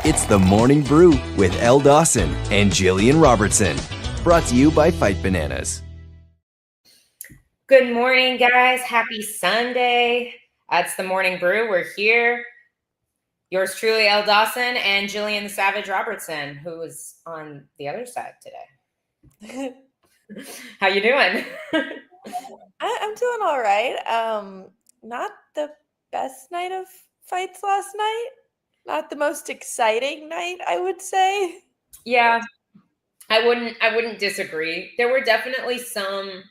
It's the Morning Brew with Elle Dawson and Gillian Robertson. Brought to you by Fight Bananas. Good morning, guys. Happy Sunday. It's the Morning Brew. We're here. Yours truly, Elle Dawson and Gillian the Savage Robertson, who is on the other side today. How you doing? I'm doing all right. Not the best night of fights last night. Not the most exciting night, I would say. Yeah, I wouldn't disagree. There were definitely some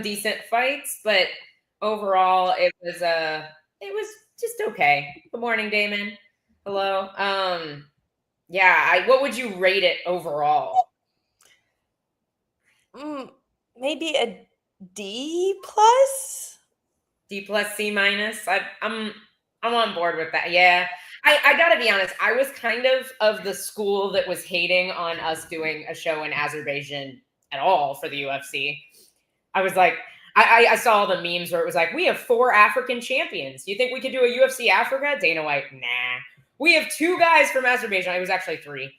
decent fights, but overall it was just okay. Good morning, Damon. Hello. What would you rate it overall? Maybe a D plus. D plus, C minus. I'm on board with that. Yeah. I gotta be honest, I was kind of the school that was hating on us doing a show in Azerbaijan at all for the UFC. I was like, I saw all the memes where it was like, we have 4 African champions. You think we could do a UFC Africa? Dana White, nah. We have 2 guys from Azerbaijan. It was actually 3.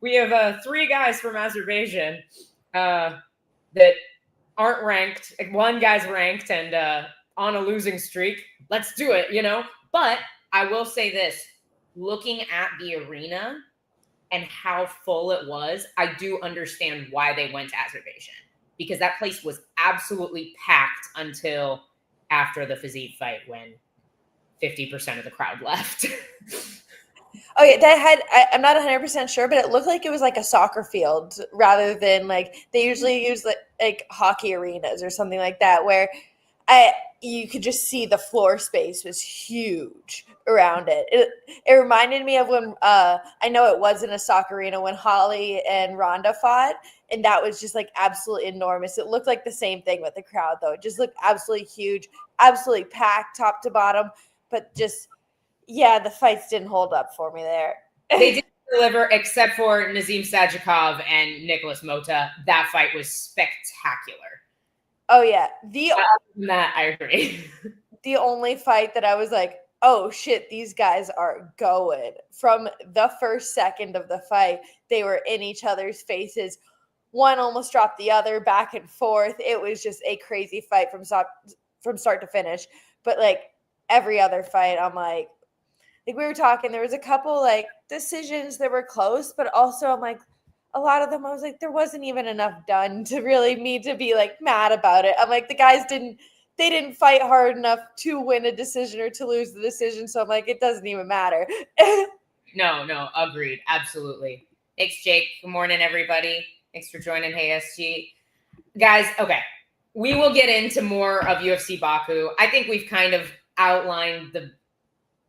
We have 3 guys from Azerbaijan that aren't ranked. 1 guy's ranked and on a losing streak. Let's do it, you know? But I will say this. Looking at the arena and how full it was, I do understand why they went to Azerbaijan. Because that place was absolutely packed until after the Fiziev fight when 50% of the crowd left. Oh, yeah, I'm not 100% sure, but it looked like it was like a soccer field rather than like they usually use like hockey arenas or something like that where you could just see the floor space was huge around it. It reminded me of when I know it wasn't a soccer arena when Holly and Ronda fought, and that was just like absolutely enormous. It looked like the same thing with the crowd though. It just looked absolutely huge, absolutely packed top to bottom, but just the fights didn't hold up for me there. They didn't deliver except for Nazim Sajikov and Nicholas Mota. That fight was spectacular. Oh, yeah. That I agree. The only fight that I was like, oh, shit, these guys are going. From the first second of the fight, they were in each other's faces. One almost dropped the other back and forth. It was just a crazy fight from start to finish. But, like, every other fight, I'm like we were talking, there was a couple, like, decisions that were close, but also I'm like, a lot of them, I was like, there wasn't even enough done to really me to be like mad about it. I'm like, the guys didn't fight hard enough to win a decision or to lose the decision. So I'm like, it doesn't even matter. No, agreed. Absolutely. Thanks, Jake. Good morning, everybody. Thanks for joining HSG. Guys, okay. We will get into more of UFC Baku. I think we've kind of outlined the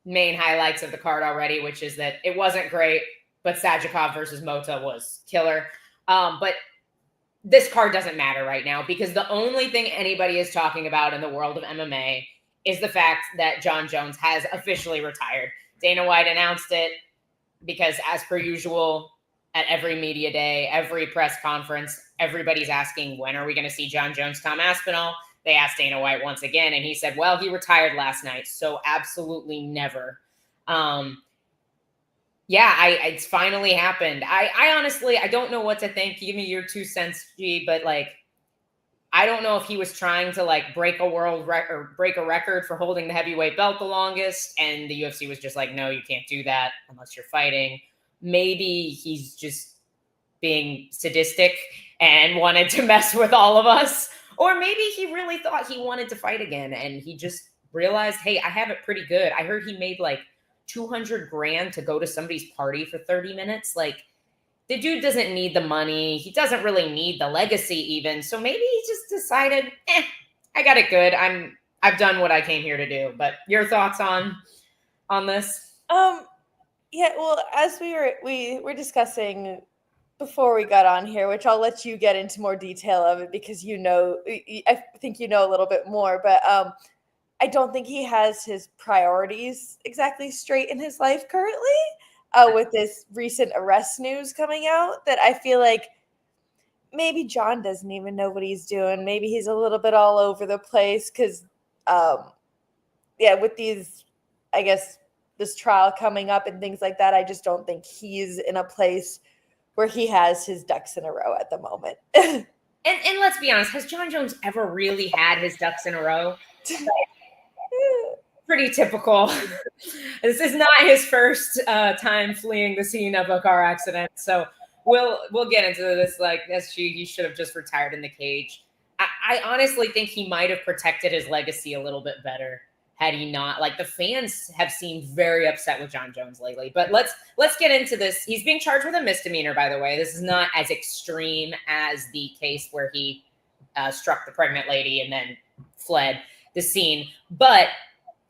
main highlights of the card already, which is that it wasn't great, but Sajikov versus Mota was killer. But this card doesn't matter right now because the only thing anybody is talking about in the world of MMA is the fact that Jon Jones has officially retired. Dana White announced it because, as per usual, at every media day, every press conference, everybody's asking, when are we going to see Jon Jones, Tom Aspinall? They asked Dana White once again, and he said, well, he retired last night, so absolutely never. It's finally happened. I honestly, I don't know what to think. Give me your 2 cents, G, but like, I don't know if he was trying to like break a world record or break a record for holding the heavyweight belt the longest, and the UFC was just like, no, you can't do that unless you're fighting. Maybe he's just being sadistic and wanted to mess with all of us. Or maybe he really thought he wanted to fight again and he just realized, hey, I have it pretty good. I heard he made like $200,000 to go to somebody's party for 30 minutes. Like, the dude doesn't need the money. He doesn't really need the legacy even. So maybe he just decided, I got it good. I've done what I came here to do. But your thoughts on this? Yeah, well, as we were discussing before we got on here, which I'll let you get into more detail of it because I think you know a little bit more, but I don't think he has his priorities exactly straight in his life currently with this recent arrest news coming out that I feel like maybe Jon doesn't even know what he's doing. Maybe he's a little bit all over the place because, with these, I guess, this trial coming up and things like that. I just don't think he's in a place where he has his ducks in a row at the moment. And let's be honest, has Jon Jones ever really had his ducks in a row? Pretty typical. This is not his first time fleeing the scene of a car accident. So we'll get into this. Like, he should have just retired in the cage. I honestly think he might have protected his legacy a little bit better had he not. Like, the fans have seemed very upset with Jon Jones lately. But let's get into this. He's being charged with a misdemeanor, by the way. This is not as extreme as the case where he struck the pregnant lady and then fled the scene. But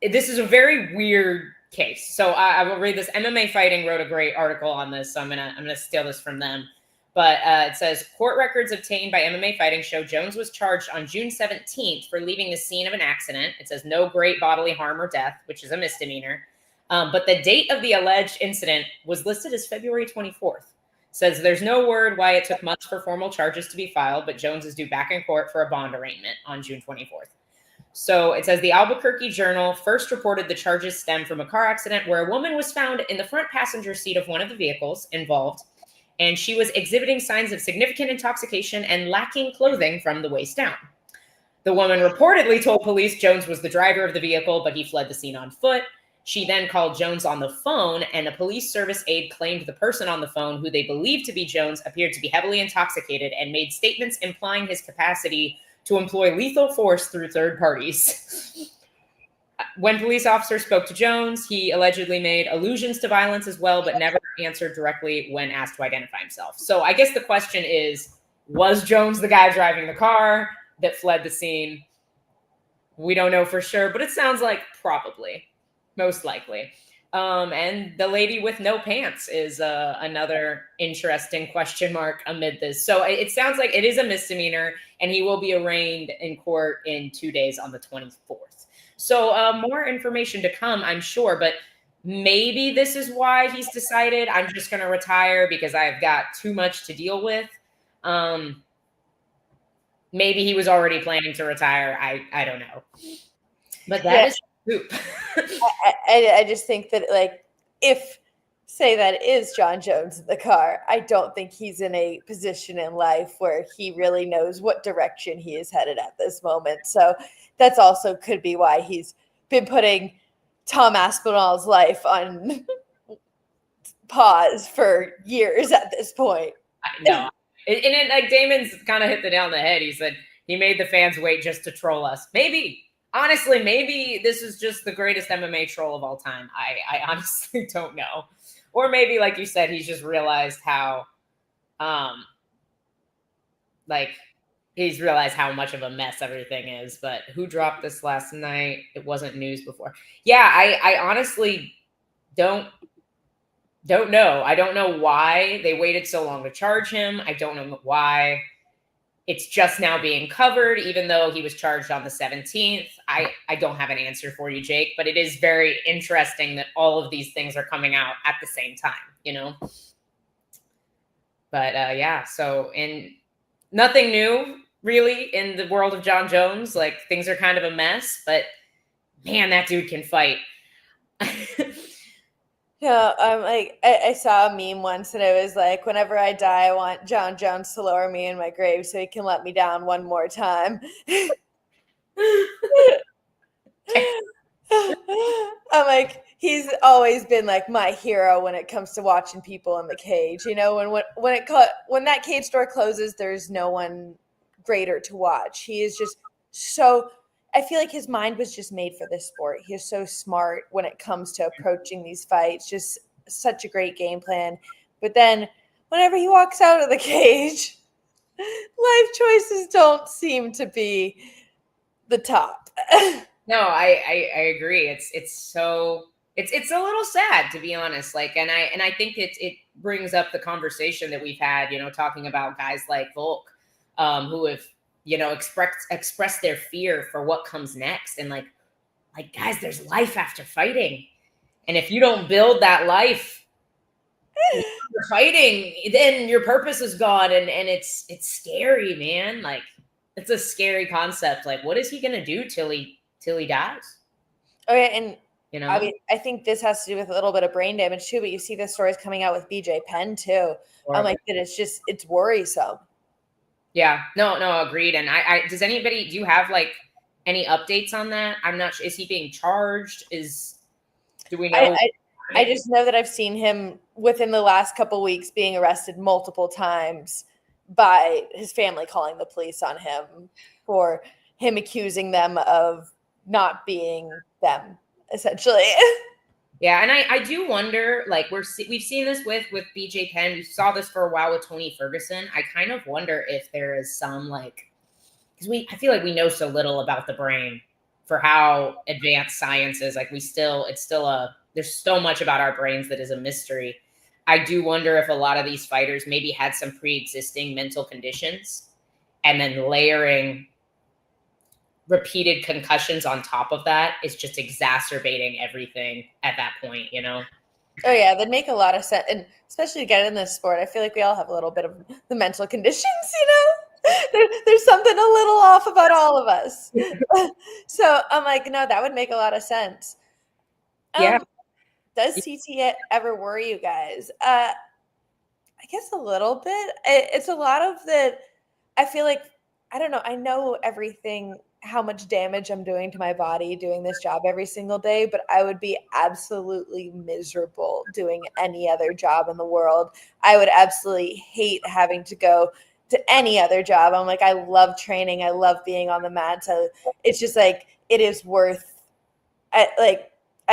this is a very weird case. So I will read this. MMA Fighting wrote a great article on this, so I'm gonna steal this from them. But it says, court records obtained by MMA Fighting show Jones was charged on June 17th for leaving the scene of an accident. It says no great bodily harm or death, which is a misdemeanor. But the date of the alleged incident was listed as February 24th. Says there's no word why it took months for formal charges to be filed, but Jones is due back in court for a bond arraignment on June 24th. So it says the Albuquerque Journal first reported the charges stem from a car accident where a woman was found in the front passenger seat of one of the vehicles involved, and she was exhibiting signs of significant intoxication and lacking clothing from the waist down. The woman reportedly told police Jones was the driver of the vehicle, but he fled the scene on foot. She then called Jones on the phone, and a police service aide claimed the person on the phone, who they believed to be Jones, appeared to be heavily intoxicated and made statements implying his capacity to employ lethal force through third parties. When police officers spoke to Jones, he allegedly made allusions to violence as well, but never answered directly when asked to identify himself. So I guess the question is, was Jones the guy driving the car that fled the scene? We don't know for sure, but it sounds like probably, most likely. And the lady with no pants is another interesting question mark amid this. So it sounds like it is a misdemeanor, and he will be arraigned in court in 2 days on the 24th. So more information to come, I'm sure, but maybe this is why he's decided I'm just going to retire because I've got too much to deal with. Maybe he was already planning to retire. I don't know. But that is poop. I just think that, like, if, say that is Jon Jones in the car, I don't think he's in a position in life where he really knows what direction he is headed at this moment. So that's also could be why he's been putting Tom Aspinall's life on pause for years at this point. No. And like Damon's kind of hit the nail on the head. He said he made the fans wait just to troll us. Maybe. Honestly, maybe this is just the greatest MMA troll of all time. I honestly don't know. Or maybe, like you said, he's just realized how, he's realized how much of a mess everything is. But who dropped this last night? It wasn't news before. Yeah, I honestly don't know. I don't know why they waited so long to charge him. I don't know why it's just now being covered, even though he was charged on the 17th. I don't have an answer for you, Jake, but it is very interesting that all of these things are coming out at the same time, you know? But yeah, so nothing new really in the world of Jon Jones. Like, things are kind of a mess, but man, that dude can fight. Yeah, I saw a meme once and it was like, whenever I die, I want Jon Jones to lower me in my grave so he can let me down one more time. I'm like, he's always been like my hero when it comes to watching people in the cage. You know, when that cage door closes, there's no one greater to watch. He is just so. I feel like his mind was just made for this sport. He is so smart when it comes to approaching these fights. Just such a great game plan. But then whenever he walks out of the cage, life choices don't seem to be the top. No, I agree. It's a little sad, to be honest. Like, and I think it brings up the conversation that we've had, you know, talking about guys like Volk, who have, you know, express their fear for what comes next. And like guys, there's life after fighting. And if you don't build that life after fighting, then your purpose is gone. And it's scary, man. Like, it's a scary concept. Like, what is he going to do till he dies? Okay. And you know? I mean, I think this has to do with a little bit of brain damage too, but you see the stories coming out with BJ Penn too. I'm like, that it's worrisome. Yeah, no, agreed. And do you have like any updates on that? I'm not sure. Is he being charged? Do we know? I just know that I've seen him within the last couple weeks being arrested multiple times by his family calling the police on him for him accusing them of not being them, essentially. Yeah, and I do wonder, like we've seen this with BJ Penn. We saw this for a while with Tony Ferguson. I kind of wonder if there is some like, because I feel like we know so little about the brain for how advanced science is. Like there's so much about our brains that is a mystery. I do wonder if a lot of these fighters maybe had some pre-existing mental conditions, and then layering repeated concussions on top of that is just exacerbating everything at that point, you know? Oh yeah, that make a lot of sense. And especially to get in this sport, I feel like we all have a little bit of the mental conditions, you know? There's something a little off about all of us. So I'm like, no, that would make a lot of sense. Yeah. Does CT ever worry you guys? I guess a little bit. It's a lot of the, I feel like, I don't know. I know everything, how much damage I'm doing to my body doing this job every single day, but I would be absolutely miserable doing any other job in the world. I would absolutely hate having to go to any other job. I'm like, I love training. I love being on the mat. So it's just like, it is worth, I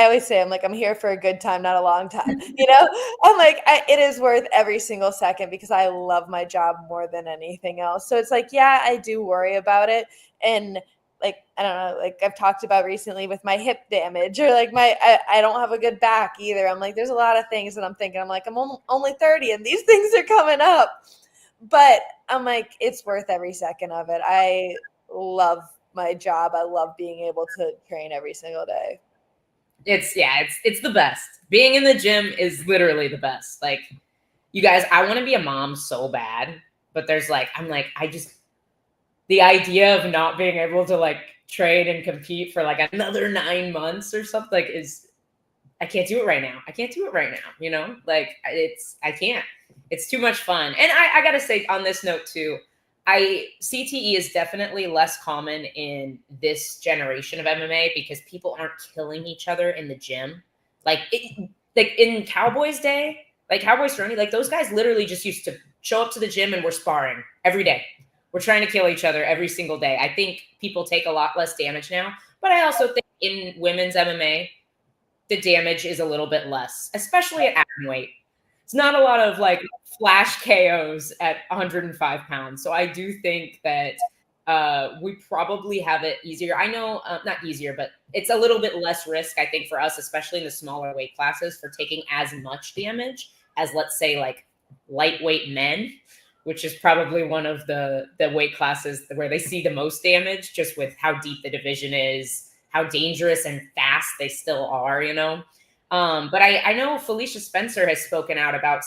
always say, I'm like, I'm here for a good time, not a long time. You know, I'm like, it is worth every single second because I love my job more than anything else. So it's like, yeah, I do worry about it. And like, I don't know, like I've talked about recently with my hip damage or like I don't have a good back either. I'm like, there's a lot of things that I'm thinking, I'm like, I'm only 30 and these things are coming up. But I'm like, it's worth every second of it. I love my job. I love being able to train every single day. It's the best. Being in the gym is literally the best. Like, you guys, I want to be a mom so bad, but there's like, the idea of not being able to like train and compete for like another 9 months or something like I can't do it right now. You know, like I can't. It's too much fun. And I gotta say on this note too, CTE is definitely less common in this generation of MMA because people aren't killing each other in the gym. Like in Cowboys day, like Cowboys Cerrone, like those guys literally just used to show up to the gym and we're sparring every day. We're trying to kill each other every single day. I think people take a lot less damage now, but I also think in women's MMA, the damage is a little bit less, especially at atomweight. It's not a lot of like flash KOs at 105 pounds. So I do think that we probably have it easier. I know, not easier, but it's a little bit less risk, I think, for us, especially in the smaller weight classes, for taking as much damage as, let's say, like lightweight men, which is probably one of the weight classes where they see the most damage, just with how deep the division is, how dangerous and fast they still are, you know? But I know Felicia Spencer has spoken out about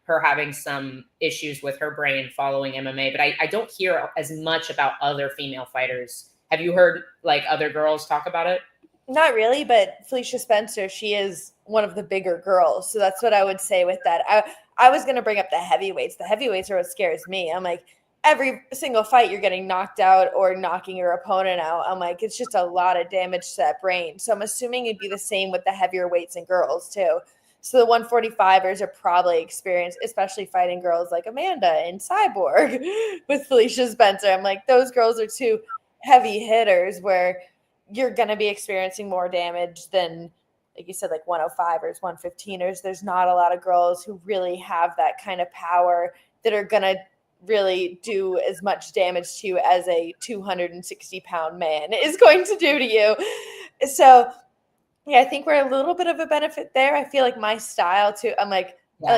her having some issues with her brain following MMA, but I don't hear as much about other female fighters. Have you heard like other girls talk about it? Not really, but Felicia Spencer, she is one of the bigger girls. So that's what I would say with that. I was going to bring up the heavyweights. The heavyweights are what scares me. I'm like, every single fight you're getting knocked out or knocking your opponent out. I'm like, it's just a lot of damage to that brain. So I'm assuming it'd be the same with the heavier weights and girls too. So the 145ers are probably experienced, especially fighting girls like Amanda and Cyborg with Felicia Spencer. I'm like, those girls are two heavy hitters where you're going to be experiencing more damage than, like you said, like 105ers, 115ers. There's not a lot of girls who really have that kind of power that are going to really do as much damage to you as a 260-pound man is going to do to you. So, yeah, I think we're a little bit of a benefit there. I feel like my style too, I like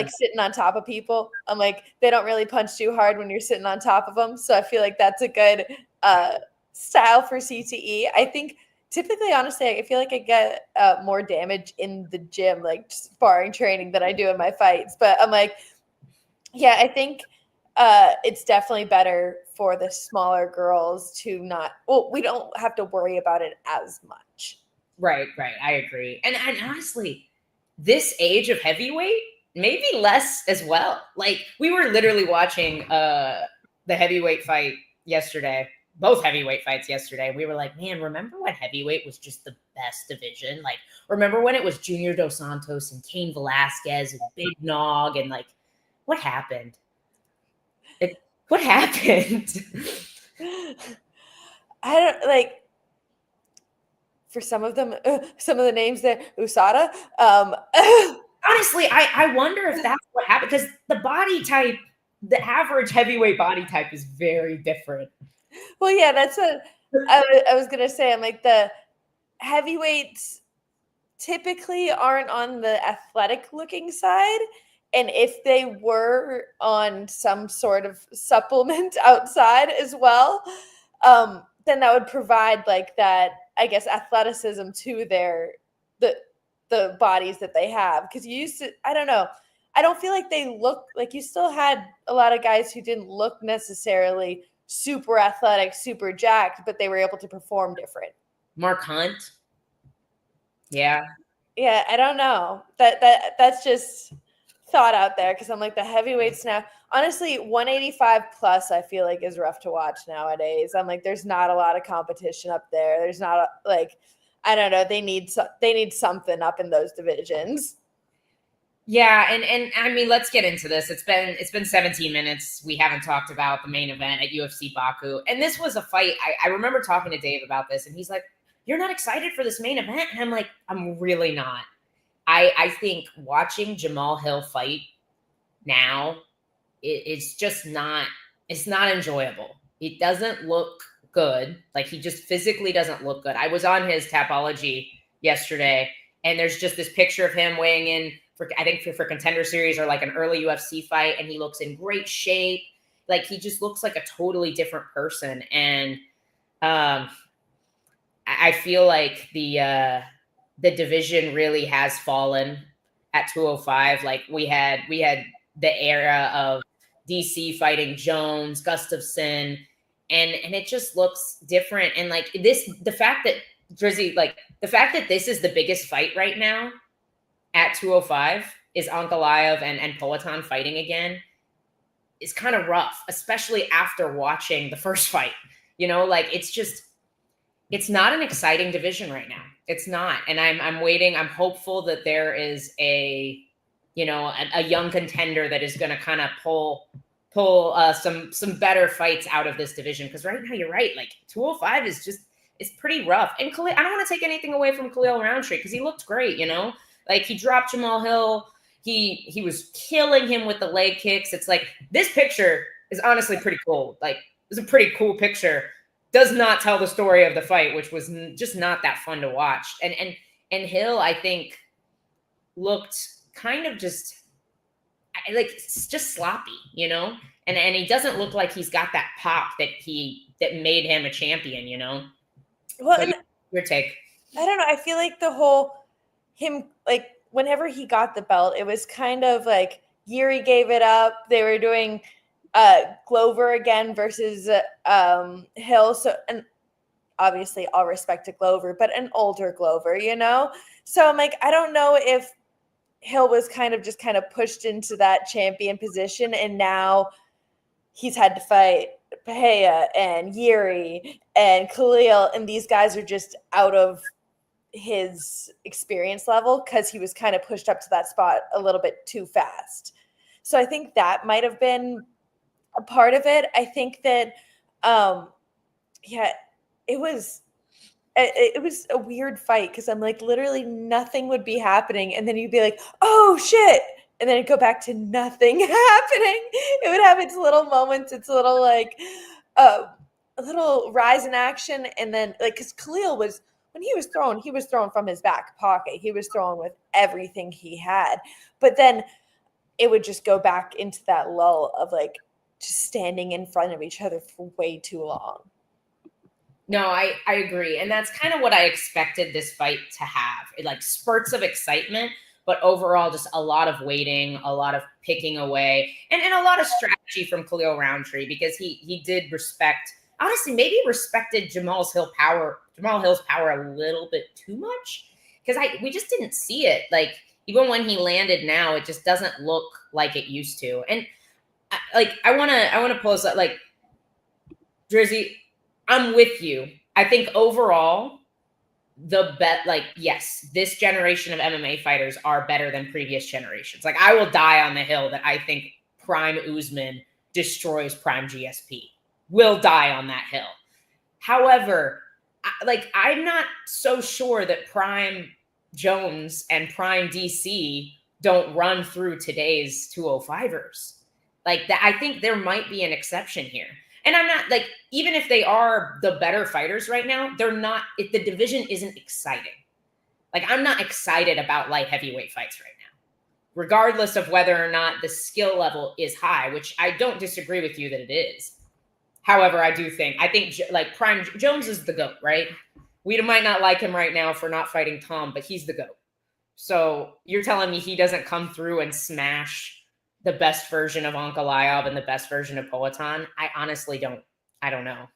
sitting on top of people. I'm like, they don't really punch too hard when you're sitting on top of them. So I feel like that's a good style for CTE. I think typically, honestly, I feel like I get more damage in the gym, like sparring training, than I do in my fights. But I'm like, yeah, I think it's definitely better for the smaller girls to not, well, we don't have to worry about it as much. Right. I agree. And honestly, this age of heavyweight, maybe less as well. Like we were literally watching the heavyweight fight yesterday, both heavyweight fights yesterday. We were like, man, remember when heavyweight was just the best division? Like, remember when it was Junior Dos Santos and Cain Velasquez and Big Nog and like, what happened? What happened? I don't like. For some of them, some of the names there, USADA. Honestly, I wonder if that's what happened because the body type, the average heavyweight body type is very different. Well, yeah, that's what I was gonna say. I'm like the heavyweights typically aren't on the athletic looking side. And if they were on some sort of supplement outside as well, then that would provide like that, I guess, athleticism to the bodies that they have. Because you used to, I don't know, I don't feel like they look like you still had a lot of guys who didn't look necessarily super athletic, super jacked, but they were able to perform different. Mark Hunt. Yeah. Yeah, I don't know. That's just thought out there because I'm like the heavyweights now. Honestly, 185 plus I feel like is rough to watch nowadays. I'm like there's not a lot of competition up there. There's not like I don't know. They need something up in those divisions. Yeah, and I mean, let's get into this. It's been 17 minutes. We haven't talked about the main event at UFC Baku, and this was a fight. I remember talking to Dave about this, and he's like, "You're not excited for this main event?" And I'm like, "I'm really not." I think watching Jamal Hill fight now, it's just not. It's not enjoyable. It doesn't look good. Like he just physically doesn't look good. I was on his Tapology yesterday, and there's just this picture of him weighing in for I think for Contender Series or like an early UFC fight, and he looks in great shape. Like he just looks like a totally different person, and I feel like the division really has fallen at 205. Like we had the era of DC fighting Jones, Gustafson, and it just looks different. And like the fact that this is the biggest fight right now at 205 is Ankalaev and Poatan fighting again is kind of rough, especially after watching the first fight. You know, like it's not an exciting division right now. It's not. And I'm waiting. I'm hopeful that there is a young contender that is going to kind of pull some better fights out of this division. Because right now you're right. Like 205 it's pretty rough. And I don't want to take anything away from Khalil Roundtree because he looked great, you know? Like he dropped Jamal Hill. He was killing him with the leg kicks. It's like this picture is honestly pretty cool. Like it's a pretty cool picture. Does not tell the story of the fight, which was just not that fun to watch. And Hill, I think, looked kind of just sloppy, you know. And he doesn't look like he's got that pop that made him a champion, you know. Well, so your take? I don't know. I feel like the whole him like whenever he got the belt, it was kind of like Yuri gave it up. They were doing Glover again versus Hill. So, and obviously all respect to Glover, but an older Glover, you know? So I'm like, I don't know if Hill was kind of pushed into that champion position and now he's had to fight Peja and Yuri and Khalil, and these guys are just out of his experience level because he was kind of pushed up to that spot a little bit too fast. So I think that might have been a part of it. I think that, it was a weird fight because I'm like, literally nothing would be happening. And then you'd be like, oh shit. And then it'd go back to nothing happening. It would have its little moments, its little like, a little rise in action. And then like, cause Khalil when he was thrown from his back pocket. He was throwing with everything he had. But then it would just go back into that lull of like, just standing in front of each other for way too long. No, I agree. And that's kind of what I expected this fight to have. Like spurts of excitement, but overall just a lot of waiting, a lot of picking away, and a lot of strategy from Khalil Roundtree because he did respect honestly maybe respected Jamal Hill's power a little bit too much, because we just didn't see it. Like, even when he landed now, it just doesn't look like it used to. And I want to pose that, like, Drizzy, I'm with you. I think overall, yes, this generation of MMA fighters are better than previous generations. Like, I will die on the hill that I think prime Usman destroys prime GSP. Will die on that hill. However, I'm not so sure that prime Jones and prime DC don't run through today's 205ers. Like that, I think there might be an exception here. And I'm not, like, even if they are the better fighters right now, they're not, the division isn't exciting. Like, I'm not excited about light heavyweight fights right now, regardless of whether or not the skill level is high, which I don't disagree with you that it is. However, I think like prime Jones is the GOAT, right? We might not like him right now for not fighting Tom, but he's the GOAT. So you're telling me he doesn't come through and smash the best version of Ankalaev and the best version of Poatan? I honestly don't know.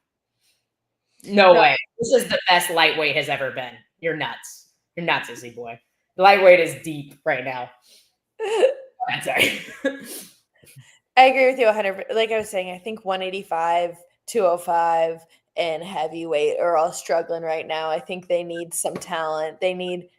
No way. This is the best lightweight has ever been. You're nuts. You're nuts, Izzy boy. The lightweight is deep right now. I'm sorry. I agree with you 100%. Like I was saying, I think 185, 205, and heavyweight are all struggling right now. I think they need some talent. They need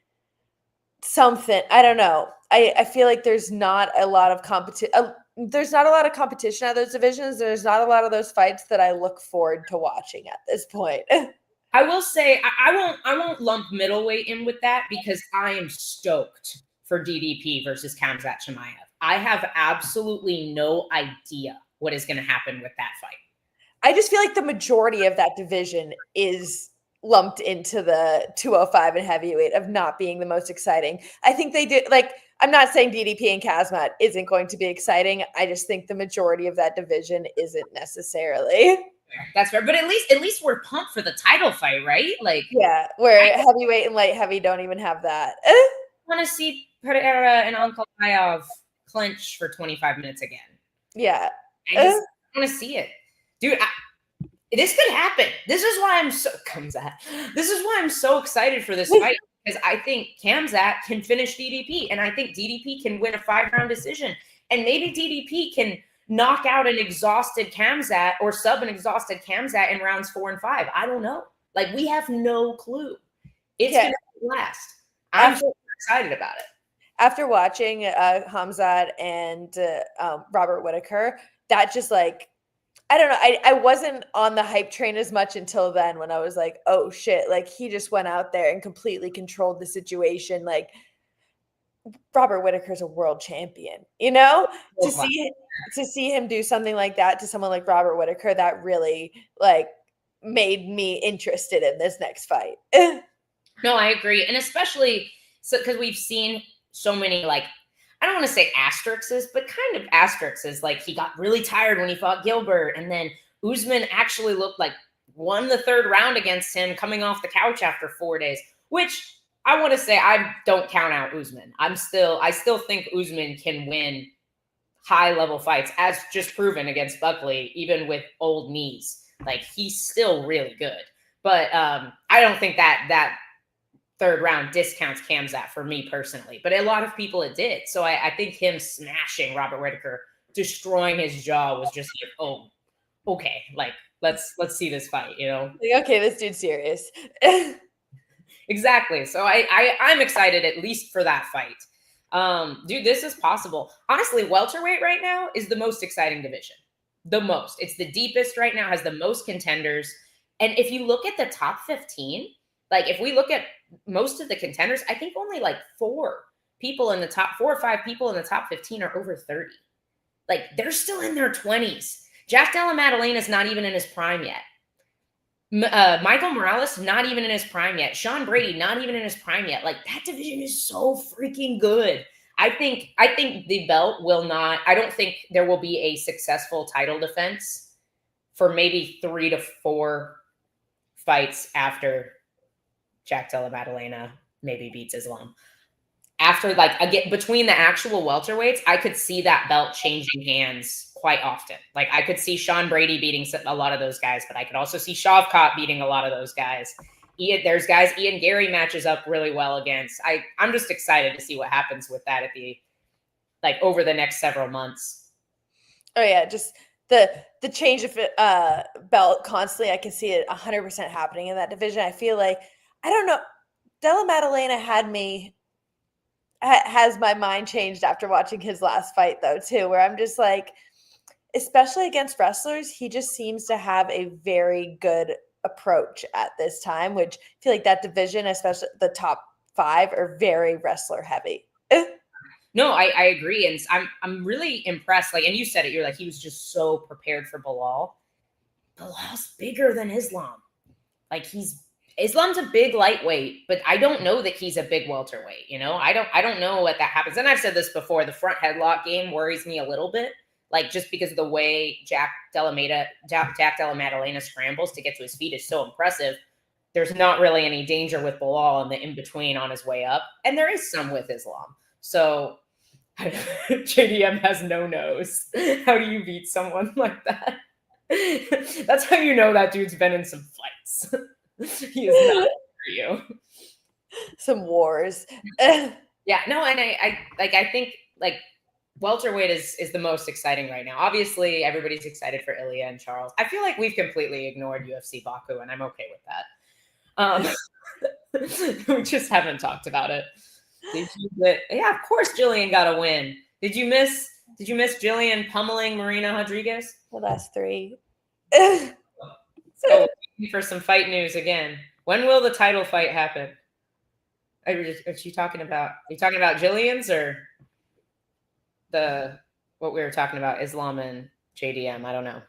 something. I don't know. I feel like there's not a lot of competition. There's not a lot of competition at those divisions. There's not a lot of those fights that I look forward to watching at this point. I will say I won't lump middleweight in with that, because I am stoked for DDP versus Khamzat Chimaev. I have absolutely no idea what is going to happen with that fight. I just feel like the majority of that division is lumped into the 205 and heavyweight of not being the most exciting. I think they did, like, I'm not saying DDP and Khamzat isn't going to be exciting. I just think the majority of that division isn't necessarily. That's fair, but at least we're pumped for the title fight, right? Like, yeah, where heavyweight and light heavy don't even have that. I want to see Pereira and Ankalaev clinch for 25 minutes again. Yeah, I just want to see it, dude. This could happen. This is why I'm so excited for this fight, because I think Khamzat can finish DDP, and I think DDP can win a 5-round decision, and maybe DDP can knock out an exhausted Khamzat or sub an exhausted Khamzat in rounds 4 and 5. I don't know. Like, we have no clue. It's going to last. I'm so excited about it. After watching Khamzat and Robert Whittaker, that just, like, I don't know. I wasn't on the hype train as much until then, when I was like, oh shit, like, he just went out there and completely controlled the situation. Like, Robert Whittaker's a world champion, you know? To see him do something like that to someone like Robert Whittaker, that really, like, made me interested in this next fight. No, I agree. And especially because we've seen so many, like, I don't want to say asterisks, but kind of asterisks. Like, he got really tired when he fought Gilbert, and then Usman actually looked like won the 3rd round against him coming off the couch after 4 days, which I want to say I don't count out Usman. I still think Usman can win high-level fights, as just proven against Buckley, even with old knees. Like, he's still really good. But I don't think that 3rd round discounts Khamzat for me personally, but a lot of people it did. So I think him smashing Robert Whittaker, destroying his jaw, was just like, oh, okay, like, let's see this fight, you know? Like, okay, this dude's serious. Exactly. So I'm excited at least for that fight. Dude, this is possible. Honestly, welterweight right now is the most exciting division. The most. It's the deepest right now, has the most contenders. And if you look at the top 15, like, if we look at most of the contenders, I think only like 4 or 5 people in the top 15 are over 30. Like, they're still in their 20s. Jack Della Maddalena is not even in his prime yet. Michael Morales, not even in his prime yet. Sean Brady, not even in his prime yet. Like, that division is so freaking good. I think the belt will not, I don't think there will be a successful title defense for maybe 3 to 4 fights after Jack Della Maddalena maybe beats Islam. After, like, again, between the actual welterweights, I could see that belt changing hands quite often. Like I could see Sean Brady beating a lot of those guys, but I could also see Shavkat beating a lot of those guys. There's guys Ian Gary matches up really well against. I'm just excited to see what happens with that over the next several months. Oh yeah, just the change of belt constantly. I can see it 100% happening in that division. I feel like, I don't know, Della Maddalena has my mind changed after watching his last fight though too, where I'm just like, especially against wrestlers, he just seems to have a very good approach at this time, which I feel like that division, especially the top 5, are very wrestler heavy. No, I agree. And I'm really impressed. Like, and you said it, you're like, he was just so prepared for Bilal. Bilal's bigger than Islam. Like Islam's a big lightweight, but I don't know that he's a big welterweight. I don't know what that happens. And I've said this before, the front headlock game worries me a little bit. Like, just because of the way Jack Della Maddalena scrambles to get to his feet is so impressive. There's not really any danger with Bilal in the in-between on his way up. And there is some with Islam. So JDM has no nose. How do you beat someone like that? That's how you know that dude's been in some fights. He is not for you. Some wars. Yeah, no, and I think welterweight is the most exciting right now. Obviously, everybody's excited for Ilya and Charles. I feel like we've completely ignored UFC Baku, and I'm okay with that. We just haven't talked about it. Yeah, of course Gillian got a win. Did you miss Gillian pummeling Marina Rodriguez? The last 3. So for some fight news again. When will the title fight happen? Are you talking about Gillian's or what we were talking about, Islam and JDM? I don't know.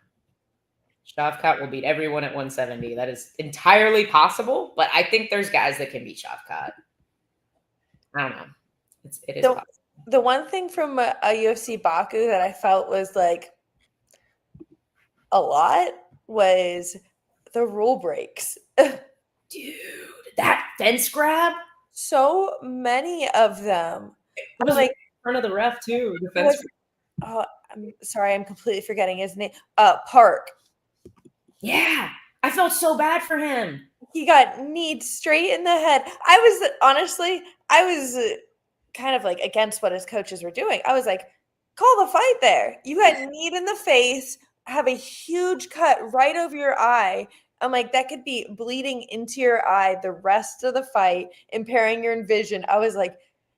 Shavkat will beat everyone at 170. That is entirely possible, but I think there's guys that can beat Shavkat. I don't know. It is possible. The one thing from a UFC Baku that I felt was like a lot was the rule breaks. Dude, that fence grab? So many of them. It was like in front of the ref too. The fence grab. I'm sorry, I'm completely forgetting his name. Park. Yeah, I felt so bad for him. He got kneed straight in the head. I was kind of like against what his coaches were doing. I was like, call the fight there. You got kneed in the face, have a huge cut right over your eye. I'm like, that could be bleeding into your eye the rest of the fight, impairing your vision. I was like,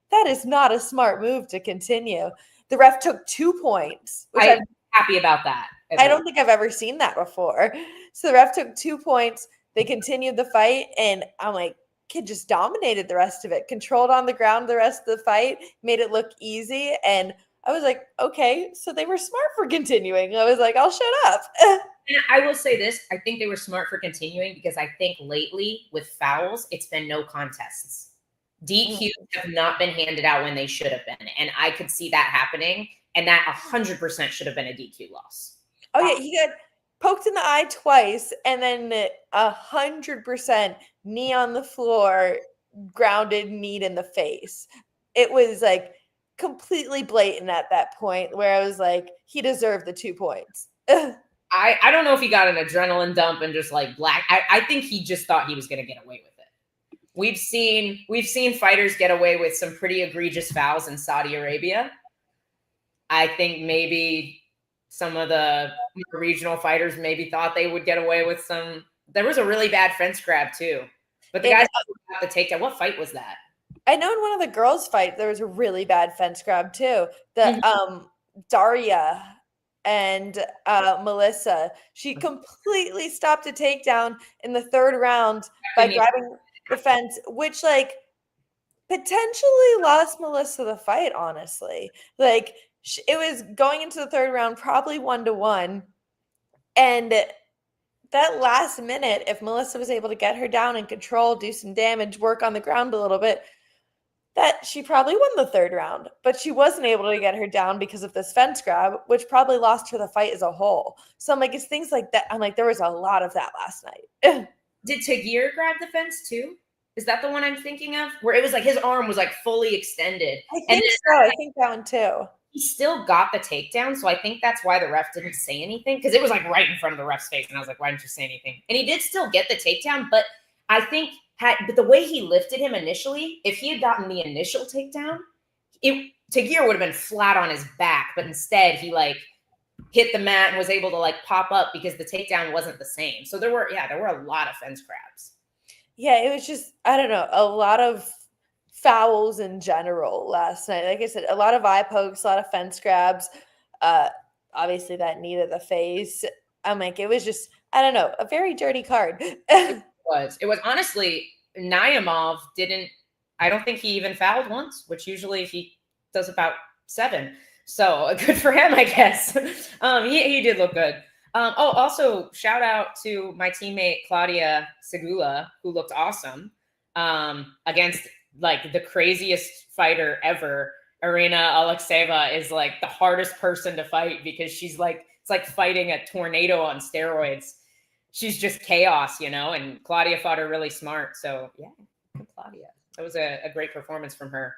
that is not a smart move to continue. The ref took 2 points. I'm happy about that. I don't think I've ever seen that before. So the ref took 2 points. They continued the fight, and I'm like, kid just dominated the rest of it, controlled on the ground the rest of the fight, made it look easy. And I was like, okay, so they were smart for continuing. I was like, I'll shut up. And I will say this, I think they were smart for continuing because I think lately with fouls, it's been no contests. DQs have not been handed out when they should have been. And I could see that happening. And that 100% should have been a DQ loss. Oh, yeah, he got poked in the eye twice, and then 100% knee on the floor, grounded, knee in the face. It was like completely blatant at that point where I was like, he deserved the 2 points. I don't know if he got an adrenaline dump and just like black. I think he just thought he was going to get away with it. We've seen fighters get away with some pretty egregious fouls in Saudi Arabia. I think maybe some of the regional fighters maybe thought they would get away with some. There was a really bad fence grab too, but the guys got the takedown. What fight was that? I know in one of the girls' fight there was a really bad fence grab too. The Daria and Melissa, she completely stopped a takedown in the 3rd round by grabbing the fence, which like potentially lost Melissa the fight. Honestly, like. It was going into the 3rd round, probably 1-1. And that last minute, if Melissa was able to get her down and control, do some damage, work on the ground a little bit, that she probably won the 3rd round. But she wasn't able to get her down because of this fence grab, which probably lost her the fight as a whole. So I'm like, it's things like that. I'm like, there was a lot of that last night. Did Tagir grab the fence too? Is that the one I'm thinking of? Where it was like his arm was like fully extended. I think so. I think that one too. he still got the takedown. So I think that's why the ref didn't say anything, because it was like right in front of the ref's face. And I was like, why didn't you say anything? And he did still get the takedown. But I think but the way he lifted him initially, if he had gotten the initial takedown, Tagir would have been flat on his back. But instead, he like hit the mat and was able to like pop up because the takedown wasn't the same. So there were a lot of fence grabs. Yeah, it was just, I don't know, a lot of fouls in general last night. Like I said, a lot of eye pokes, a lot of fence grabs. Obviously that knee to the face. I'm like, it was just, I don't know, a very dirty card. It was honestly, Naimov I don't think he even fouled once, which usually he does about 7. So good for him, I guess. He did look good. Also shout out to my teammate Claudia Segula, who looked awesome against like the craziest fighter ever. Irina Alexeva is like the hardest person to fight because she's like, it's like fighting a tornado on steroids. She's just chaos, and Claudia fought her really smart. So yeah, Claudia. That was a great performance from her.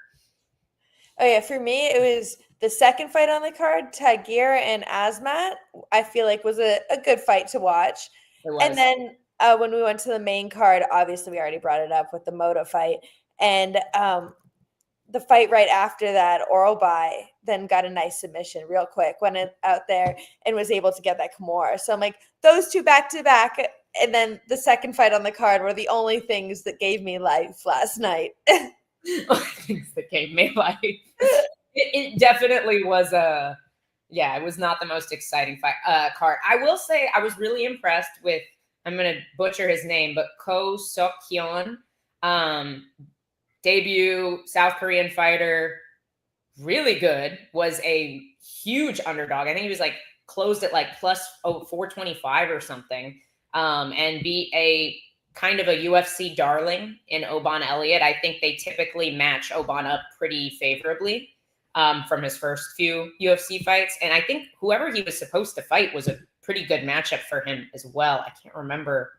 Oh yeah, for me, it was the second fight on the card, Tagir and Azmat. I feel like was a good fight to watch. It was. And then when we went to the main card, obviously we already brought it up with the Moto fight. And the fight right after that, Oralbai then got a nice submission real quick, went out there and was able to get that Kimura. So I'm like, those two back to back. And then the second fight on the card were the only things that gave me life last night. Things that gave me life. It definitely was it was not the most exciting fight card. I will say I was really impressed with, I'm going to butcher his name, but Ko Sok-hyun, debut South Korean fighter, really good, was a huge underdog. I think he was like closed at like plus 425 or something, and beat a kind of a UFC darling in Oban Elliott. I think they typically match Oban up pretty favorably from his first few UFC fights. And I think whoever he was supposed to fight was a pretty good matchup for him as well. I can't remember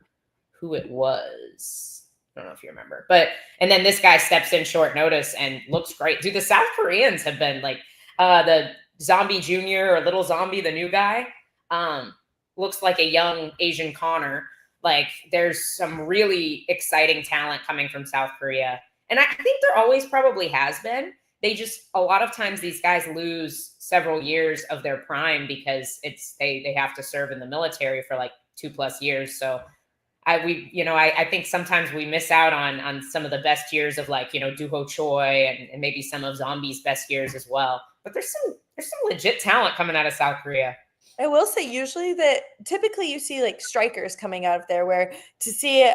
who it was. I don't know if you remember. And then this guy steps in short notice and looks great. Dude, the South Koreans have been like the Zombie Jr. or Little Zombie, the new guy, looks like a young Asian Connor. Like there's some really exciting talent coming from South Korea. And I think there always probably has been. They just, a lot of times these guys lose several years of their prime because they have to serve in the military for like 2+ years. So I think sometimes we miss out on some of the best years of like, Doo-ho Choi and maybe some of Zombie's best years as well. But there's some legit talent coming out of South Korea. I will say usually that typically you see like strikers coming out of there, where to see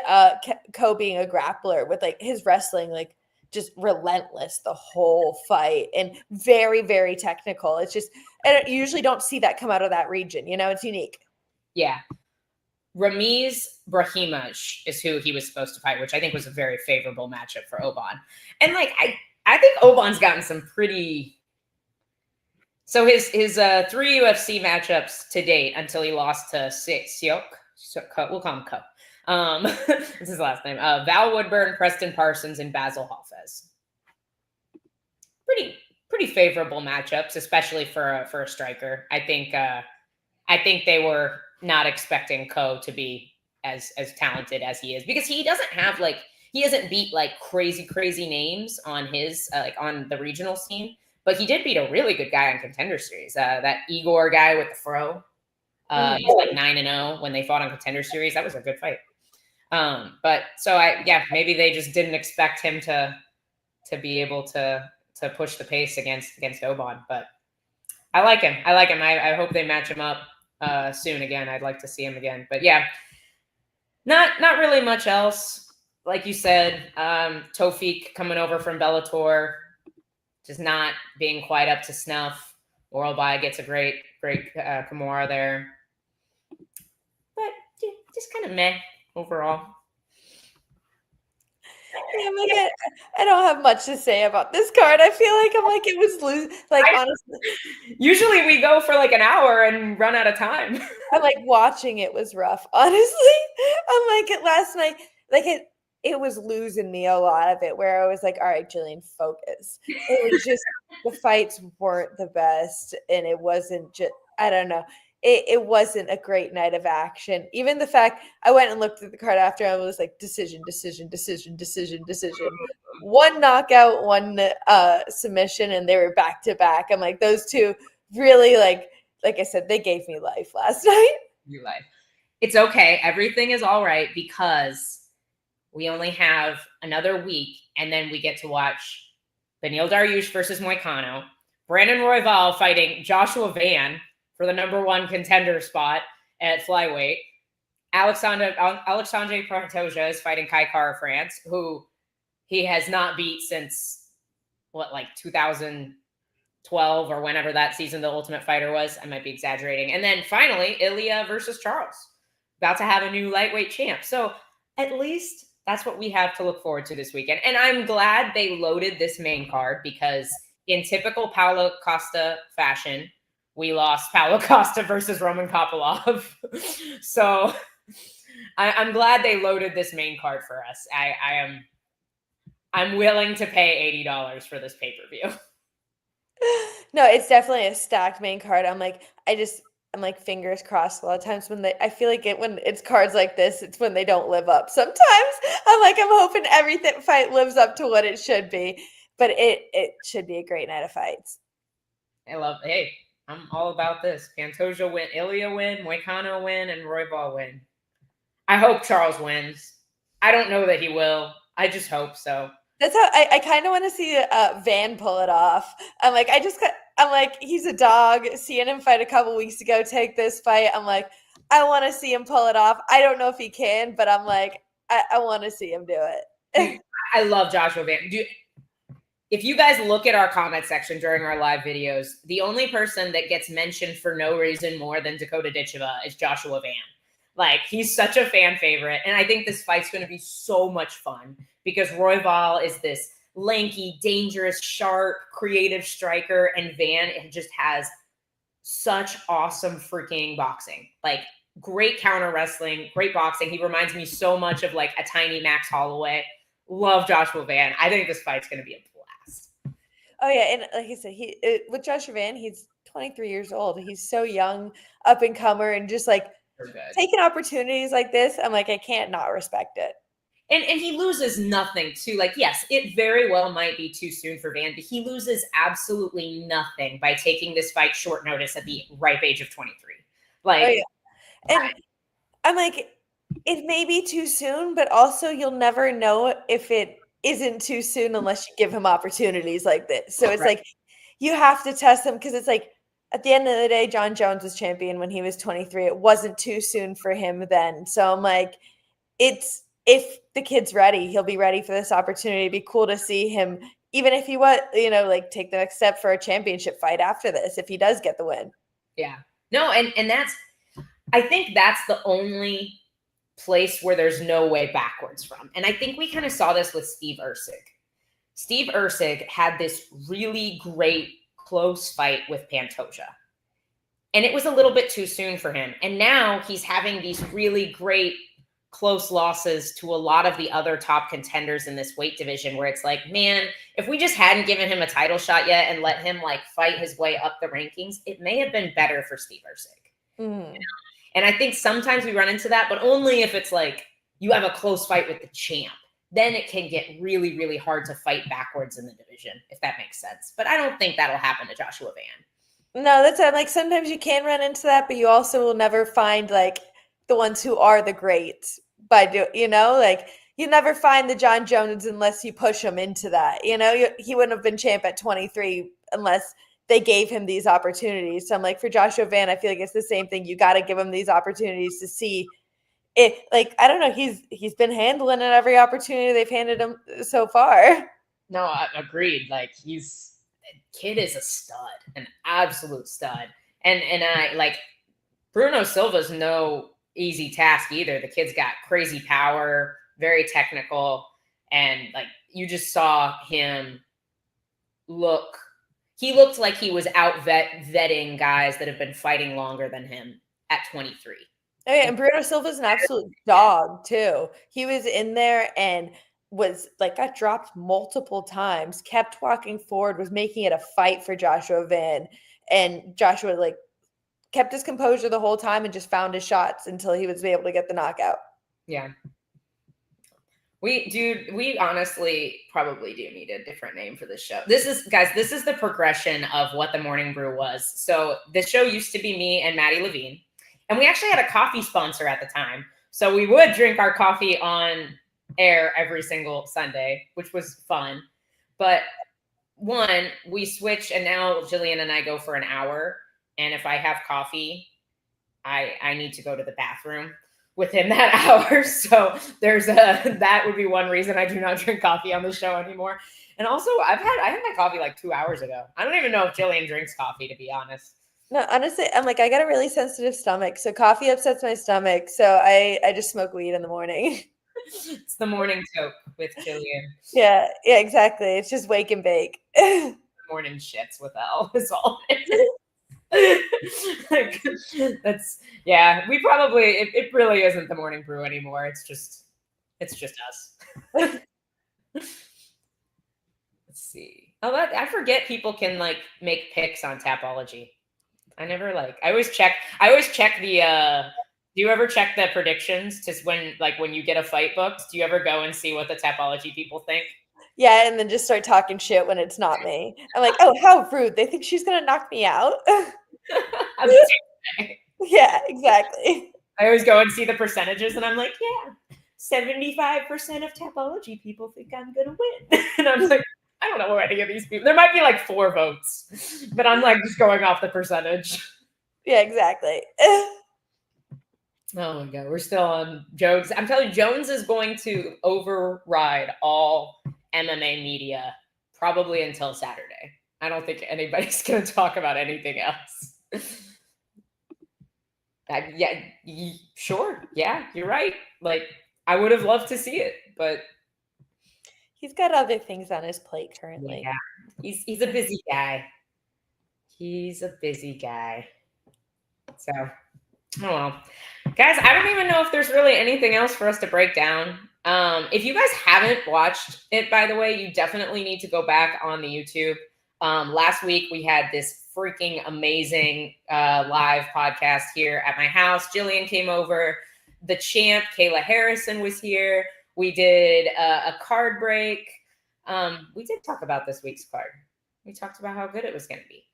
Ko being a grappler with like his wrestling, like just relentless the whole fight and very, very technical. It's just, I usually don't see that come out of that region. It's unique. Yeah. Ramiz Brahimaj is who he was supposed to fight, which I think was a very favorable matchup for Oban. And like, I think Oban's gotten some pretty... So his 3 UFC matchups to date until he lost to Seok, we'll call him Ko. This is his last name. Val Woodburn, Preston Parsons, and Basil Hafez. Pretty favorable matchups, especially for a striker. I think they were not expecting Ko to be as talented as he is, because he hasn't beat like crazy names on his on the regional scene. But he did beat a really good guy on Contender Series. That Igor guy with the fro. He's like 9-0 when they fought on Contender Series. That was a good fight. But so maybe they just didn't expect him to be able to push the pace against Oban. But I like him. I hope they match him up soon again. I'd like to see him again. But yeah, not really much else. Like you said, Tofik coming over from Bellator, just not being quite up to snuff. Oralbai gets a great Kimura there. But just kind of meh overall. Yeah, I don't have much to say about this card. I feel like it was honestly. Usually we go for like an hour and run out of time. I'm like watching it was rough. Honestly, I'm like last night. it was losing me a lot of it, where I was like, all right, Gillian, focus. It was just the fights weren't the best, and it wasn't just, I don't know. It wasn't a great night of action. Even the fact I went and looked at the card after, I was like, decision. One knockout, one submission, and they were back to back. I'm like, those two really, like I said, they gave me life last night. Your life. It's okay. Everything is all right because we only have another week, and then we get to watch Beneil Dariush versus Moicano, Brandon Royval fighting Joshua Van for the #1 contender spot at flyweight. Alexandre Pantoja is fighting Kai Kara France, who he has not beat since 2012 or whenever that season the Ultimate Fighter was. I might be exaggerating. And then finally, Ilya versus Charles, about to have a new lightweight champ. So at least that's what we have to look forward to this weekend. And I'm glad they loaded this main card, because in typical Paulo Costa fashion, we lost Paulo Costa versus Roman Kopylov. So I'm glad they loaded this main card for us. I'm willing to pay $80 for this pay-per-view. No, it's definitely a stacked main card. I'm like, fingers crossed a lot of times when I feel like when it's cards like this, it's when they don't live up. Sometimes I'm hoping everything fight lives up to what it should be, but it should be a great night of fights. Hey, I'm all about this. Pantoja win, Ilya win, Moicano win, and Royval win. I hope Charles wins. I don't know that he will. I just hope so. That's how I kind of want to see Van pull it off. I'm like, he's a dog. Seeing him fight a couple weeks ago, take this fight. I'm like, I want to see him pull it off. I don't know if he can, but I'm like, I want to see him do it. I love Joshua Van. If you guys look at our comment section during our live videos, the only person that gets mentioned for no reason more than Dakota Ditcheva is Joshua Van. Like, he's such a fan favorite. And I think this fight's going to be so much fun because Royval is this lanky, dangerous, sharp, creative striker. And Van just has such awesome freaking boxing. Like, great counter wrestling, great boxing. He reminds me so much of like a tiny Max Holloway. Love Joshua Van. I think this fight's going to be a blast. Oh, yeah. And like I said, with Joshua Van, he's 23 years old. He's so young, up and comer, and just like taking opportunities like this. I'm like, I can't not respect it. And he loses nothing too. Like, yes, it very well might be too soon for Van, but he loses absolutely nothing by taking this fight short notice at the ripe age of 23. Like, oh, yeah. And I'm like, it may be too soon, but also you'll never know if it isn't too soon unless you give him opportunities like this. So it's like, you have to test him, because it's like, at the end of the day, Jon Jones was champion when he was 23. It wasn't too soon for him then. So I'm like, if the kid's ready, he'll be ready for this opportunity. It'd be cool to see him, even if he was, like take the next step for a championship fight after this, if he does get the win. Yeah. No, and I think that's the only place where there's no way backwards from. And I think we kind of saw this with Steve Erceg. Steve Erceg had this really great close fight with Pantoja, and it was a little bit too soon for him. And now he's having these really great close losses to a lot of the other top contenders in this weight division, where it's like, man, if we just hadn't given him a title shot yet and let him like fight his way up the rankings, it may have been better for Steve Erceg. Mm. And I think sometimes we run into that, but only if it's like you have a close fight with the champ. Then it can get really, really hard to fight backwards in the division, if that makes sense. But I don't think that'll happen to Joshua Van. No, that's like, sometimes you can run into that, but you also will never find like the ones who are the greats by like you never find the Jon Jones unless you push him into that. He wouldn't have been champ at 23 unless they gave him these opportunities. So I'm like, for Joshua Van, I feel like it's the same thing. You got to give him these opportunities to see it. Like, I don't know. He's been handling it every opportunity they've handed him so far. No, I agreed. Like, kid is a stud, an absolute stud. And I like Bruno Silva's no easy task either. The kid's got crazy power, very technical. And like, you just saw him he looked like he was out vetting guys that have been fighting longer than him at 23. Oh, yeah, and Bruno Silva's an absolute dog too. He was in there and was like got dropped multiple times, kept walking forward, was making it a fight for Joshua Vin, and Joshua like kept his composure the whole time and just found his shots until he was able to get the knockout. Yeah. We honestly probably do need a different name for this show. This is the progression of what the Morning Brew was. So this show used to be me and Maddie Levine, and we actually had a coffee sponsor at the time. So we would drink our coffee on air every single Sunday, which was fun. But we switched, and now Gillian and I go for an hour. And if I have coffee, I need to go to the bathroom within that hour. So that would be one reason I do not drink coffee on the show anymore. And also I had my coffee like 2 hours ago. I don't even know if Gillian drinks coffee, to be honest. No, honestly, I'm like, I got a really sensitive stomach. So coffee upsets my stomach. So I just smoke weed in the morning. It's the morning toke with Gillian. Yeah, exactly. It's just wake and bake. Morning shits with Elle is all it is. Like, we probably it really isn't the Morning Brew anymore. It's just us. Let's see. I forget people can like make picks on Tapology. I always check the do you ever check the predictions to when you get a fight booked? Do you ever go and see what the Tapology people think? Yeah, and then just start talking shit when it's not me. I'm like, oh, how rude. They think she's going to knock me out. Yeah, exactly. I always go and see the percentages, and I'm like, yeah, 75% of Tapology people think I'm going to win. And I'm like, I don't know any of these people. There might be like 4 votes, but I'm like just going off the percentage. Yeah, exactly. Oh my God, we're still on Jones. I'm telling you, Jones is going to override all MMA media probably until Saturday. I don't think anybody's going to talk about anything else. Sure. Yeah, you're right. Like, I would have loved to see it, but he's got other things on his plate currently. Yeah, he's a busy guy. He's a busy guy. So, I don't know. Guys, I don't even know if there's really anything else for us to break down. If you guys haven't watched it, by the way, you definitely need to go back on the YouTube. Last week, we had this freaking amazing live podcast here at my house. Gillian came over. The champ, Kayla Harrison, was here. We did a card break. We did talk about this week's card. We talked about how good it was going to be.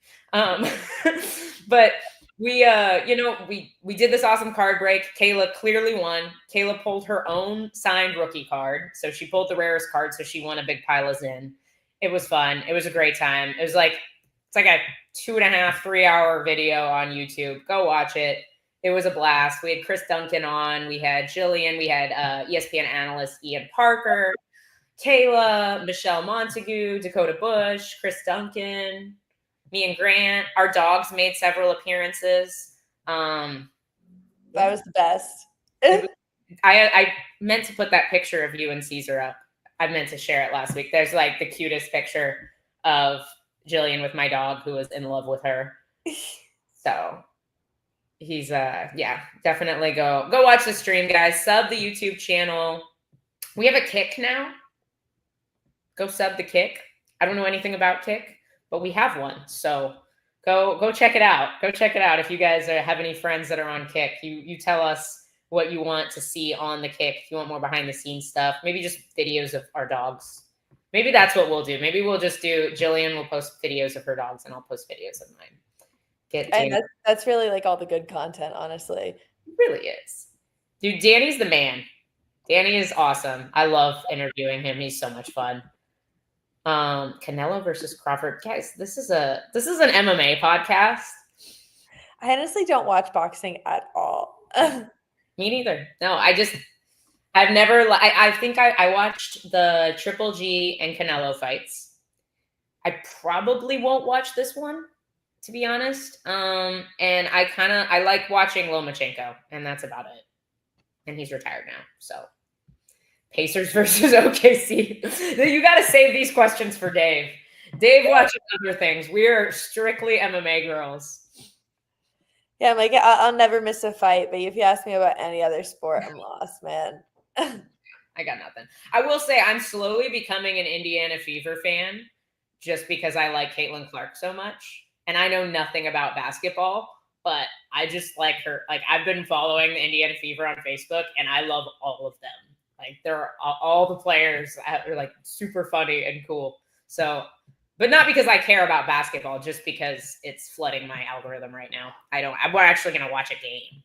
But we did this awesome card break. Kayla clearly won. Kayla pulled her own signed rookie card. So she pulled the rarest card. So she won a big pile of Zin. It was fun. It was a great time. It's like a 2.5, 3 hour video on YouTube. Go watch it. It was a blast. We had Chris Duncan on. We had Gillian. We had ESPN analyst Ian Parker, Kayla, Michelle Montague, Dakota Bush, Chris Duncan, me and Grant. Our dogs made several appearances. That was the best. I meant to put that picture of you and Caesar up. I meant to share it last week. There's like the cutest picture of Gillian with my dog who was in love with her. So he's definitely go watch the stream, guys. Sub the YouTube channel. We have a Kick now. Go sub the Kick. I don't know anything about Kick, but we have one. So go check it out. Go check it out. If you guys have any friends that are on Kick, you tell us what you want to see on the Kick. If you want more behind the scenes stuff, maybe just videos of our dogs. Maybe that's what we'll do. Maybe we'll just do Gillian will post videos of her dogs and I'll post videos of mine. That's really like all the good content, honestly. It really is. Dude, Danny's the man. Danny is awesome. I love interviewing him. He's so much fun. Canelo versus Crawford. Guys, this is an MMA podcast. I honestly don't watch boxing at all. Me neither. No, I've never, I think I watched the Triple G and Canelo fights. I probably won't watch this one, to be honest. And I like watching Lomachenko, and that's about it. And he's retired now, so. Pacers versus OKC. You got to save these questions for Dave. Dave watches other things. We are strictly MMA girls. Yeah, I'm like, I'll never miss a fight, but if you ask me about any other sport, I'm lost, man. I got nothing. I will say I'm slowly becoming an Indiana Fever fan just because I like Caitlin Clark so much. And I know nothing about basketball, but I just like her. Like, I've been following the Indiana Fever on Facebook, and I love all of them. Like, they're all the players are like super funny and cool. So, but not because I care about basketball, just because it's flooding my algorithm right now. We're actually going to watch a game.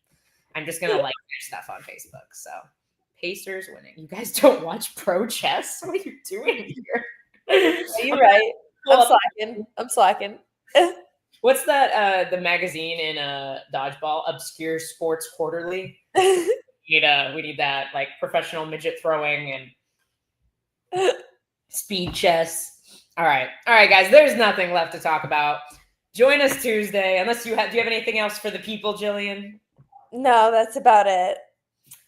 I'm just going to like their stuff on Facebook. So, Pacers winning. You guys don't watch pro chess? What are you doing here? Are you right? I'm slacking. What's that? The magazine in dodgeball, Obscure Sports Quarterly. We need that, like professional midget throwing and speed chess. All right, guys. There's nothing left to talk about. Join us Tuesday, unless do you have anything else for the people, Gillian? No, that's about it.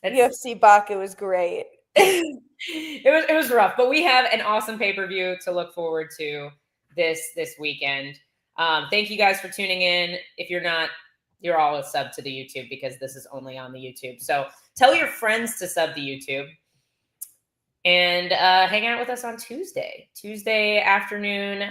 UFC Baku was great. It was rough, but we have an awesome pay-per-view to look forward to this weekend. Thank you guys for tuning in. If you're not, you're all a sub to the YouTube because this is only on the YouTube. So tell your friends to sub to YouTube and hang out with us on Tuesday afternoon,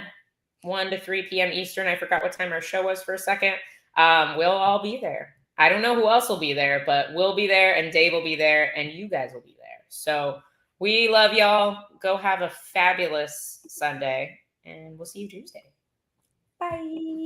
1 to 3 p.m. Eastern. I forgot what time our show was for a second. We'll all be there. I don't know who else will be there, but we'll be there and Dave will be there and you guys will be there. So we love y'all. Go have a fabulous Sunday and we'll see you Tuesday. Bye.